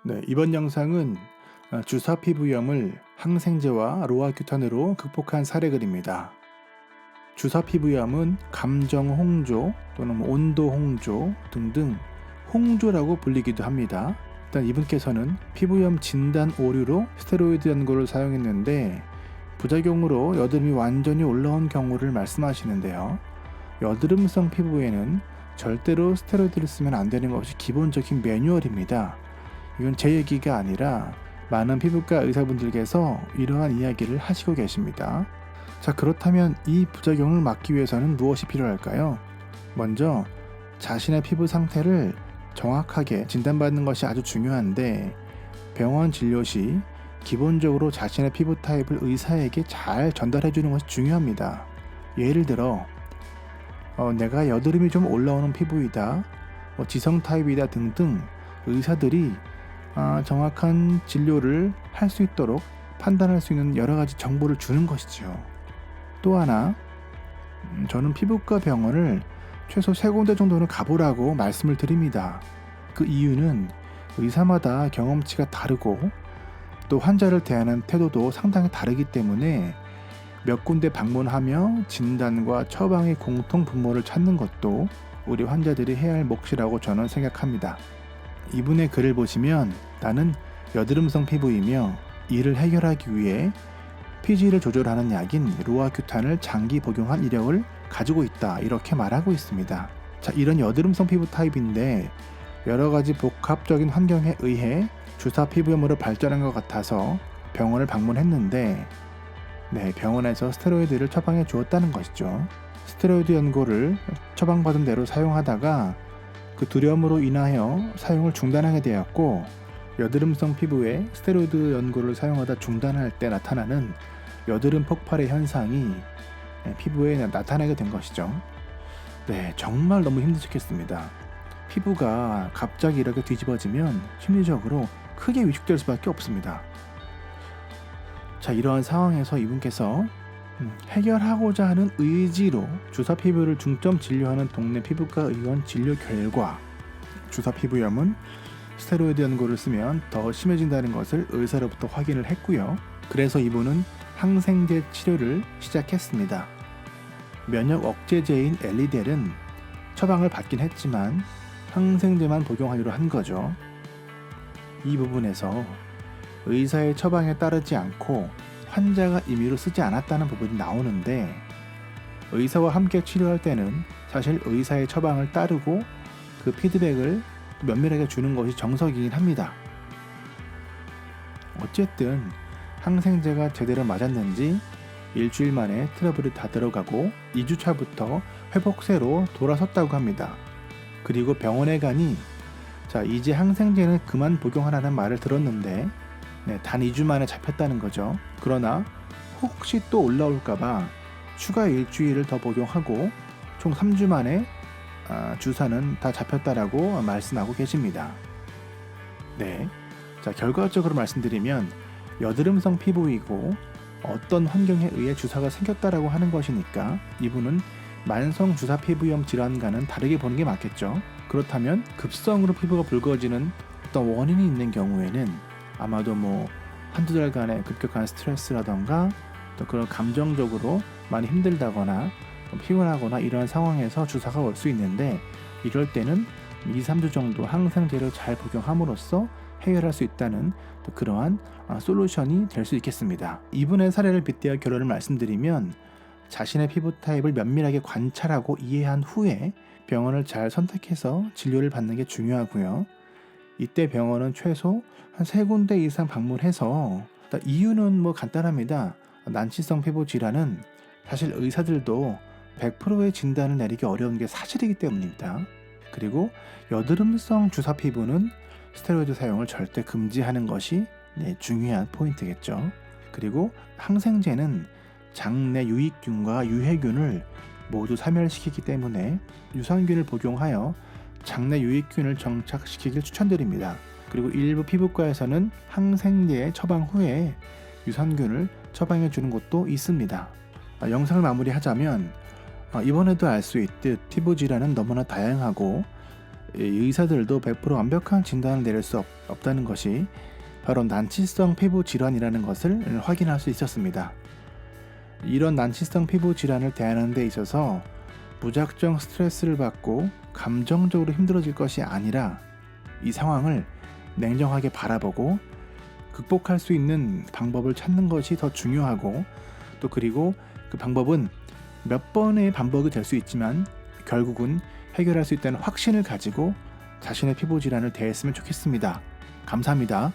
네, 이번 영상은 주사 피부염을 항생제와 로아큐탄으로 극복한 사례글입니다. 주사 피부염은 감정 홍조 또는 온도 홍조 등등 홍조라고 불리기도 합니다. 일단 이분께서는 피부염 진단 오류로 스테로이드 연고를 사용했는데 부작용으로 여드름이 완전히 올라온 경우를 말씀하시는데요. 여드름성 피부에는 절대로 스테로이드를 쓰면 안 되는 것이 기본적인 매뉴얼입니다. 이건 제 얘기가 아니라 많은 피부과 의사분들께서 이러한 이야기를 하시고 계십니다. 자, 그렇다면 이 부작용을 막기 위해서는 무엇이 필요할까요? 먼저 자신의 피부 상태를 정확하게 진단받는 것이 아주 중요한데, 병원 진료 시 기본적으로 자신의 피부 타입을 의사에게 잘 전달해 주는 것이 중요합니다. 예를 들어 내가 여드름이 좀 올라오는 피부이다, 지성 타입이다 등등 의사들이 정확한 진료를 할 수 있도록 판단할 수 있는 여러 가지 정보를 주는 것이죠. 또 하나, 저는 피부과 병원을 최소 3군데 정도는 가보라고 말씀을 드립니다. 그 이유는 의사마다 경험치가 다르고 또 환자를 대하는 태도도 상당히 다르기 때문에 몇 군데 방문하며 진단과 처방의 공통 분모를 찾는 것도 우리 환자들이 해야 할 몫이라고 저는 생각합니다. 이분의 글을 보시면 나는 여드름성 피부이며 이를 해결하기 위해 피지를 조절하는 약인 로아큐탄을 장기 복용한 이력을 가지고 있다, 이렇게 말하고 있습니다. 자, 이런 여드름성 피부 타입인데 여러 가지 복합적인 환경에 의해 주사 피부염으로 발전한 것 같아서 병원을 방문했는데 병원에서 스테로이드를 처방해 주었다는 것이죠. 스테로이드 연고를 처방받은 대로 사용하다가 그 두려움으로 인하여 사용을 중단하게 되었고, 여드름성 피부에 스테로이드 연고를 사용하다 중단할 때 나타나는 여드름 폭발의 현상이 피부에 나타나게 된 것이죠. 정말 너무 힘드셨겠습니다. 피부가 갑자기 이렇게 뒤집어지면 심리적으로 크게 위축될 수밖에 없습니다. 자, 이러한 상황에서 이분께서 해결하고자 하는 의지로 주사 피부를 중점 진료하는 동네 피부과 의원 진료 결과 주사 피부염은 스테로이드 연고를 쓰면 더 심해진다는 것을 의사로부터 확인을 했고요. 그래서 이분은 항생제 치료를 시작했습니다. 면역 억제제인 엘리델은 처방을 받긴 했지만 항생제만 복용하기로 한 거죠. 이 부분에서 의사의 처방에 따르지 않고 환자가 임의로 쓰지 않았다는 부분이 나오는데, 의사와 함께 치료할 때는 사실 의사의 처방을 따르고 그 피드백을 면밀하게 주는 것이 정석이긴 합니다. 어쨌든 항생제가 제대로 맞았는지 일주일 만에 트러블이 다 들어가고 2주차부터 회복세로 돌아섰다고 합니다. 그리고 병원에 가니 이제 항생제는 그만 복용하라는 말을 들었는데 단 2주 만에 잡혔다는 거죠. 그러나 혹시 또 올라올까봐 추가 일주일을 더 복용하고 총 3주 만에 주사는 다 잡혔다라고 말씀하고 계십니다. 결과적으로 말씀드리면 여드름성 피부이고 어떤 환경에 의해 주사가 생겼다라고 하는 것이니까 이분은 만성 주사 피부염 질환과는 다르게 보는 게 맞겠죠. 그렇다면 급성으로 피부가 붉어지는 어떤 원인이 있는 경우에는 아마도 한두 달간의 급격한 스트레스라던가 또 그런 감정적으로 많이 힘들다거나 피곤하거나 이런 상황에서 주사가 올 수 있는데, 이럴 때는 2-3주 정도 항생제를 잘 복용함으로써 해결할 수 있다는 또 그러한 솔루션이 될 수 있겠습니다. 이분의 사례를 빗대어 결론을 말씀드리면 자신의 피부 타입을 면밀하게 관찰하고 이해한 후에 병원을 잘 선택해서 진료를 받는 게 중요하고요. 이때 병원은 최소 한 3군데 이상 방문해서, 이유는 간단합니다. 난치성 피부 질환은 사실 의사들도 100%의 진단을 내리기 어려운 게 사실이기 때문입니다. 그리고 여드름성 주사 피부는 스테로이드 사용을 절대 금지하는 것이 중요한 포인트겠죠. 그리고 항생제는 장내 유익균과 유해균을 모두 사멸시키기 때문에 유산균을 복용하여 장내 유익균을 정착시키길 추천드립니다. 그리고 일부 피부과에서는 항생제 처방 후에 유산균을 처방해 주는 곳도 있습니다. 영상을 마무리하자면 이번에도 알 수 있듯 피부 질환은 너무나 다양하고 의사들도 100% 완벽한 진단을 내릴 수 없다는 것이 바로 난치성 피부 질환이라는 것을 확인할 수 있었습니다. 이런 난치성 피부 질환을 대하는 데 있어서 무작정 스트레스를 받고 감정적으로 힘들어질 것이 아니라 이 상황을 냉정하게 바라보고 극복할 수 있는 방법을 찾는 것이 더 중요하고, 또 그리고 그 방법은 몇 번의 반복이 될 수 있지만 결국은 해결할 수 있다는 확신을 가지고 자신의 피부 질환을 대했으면 좋겠습니다. 감사합니다.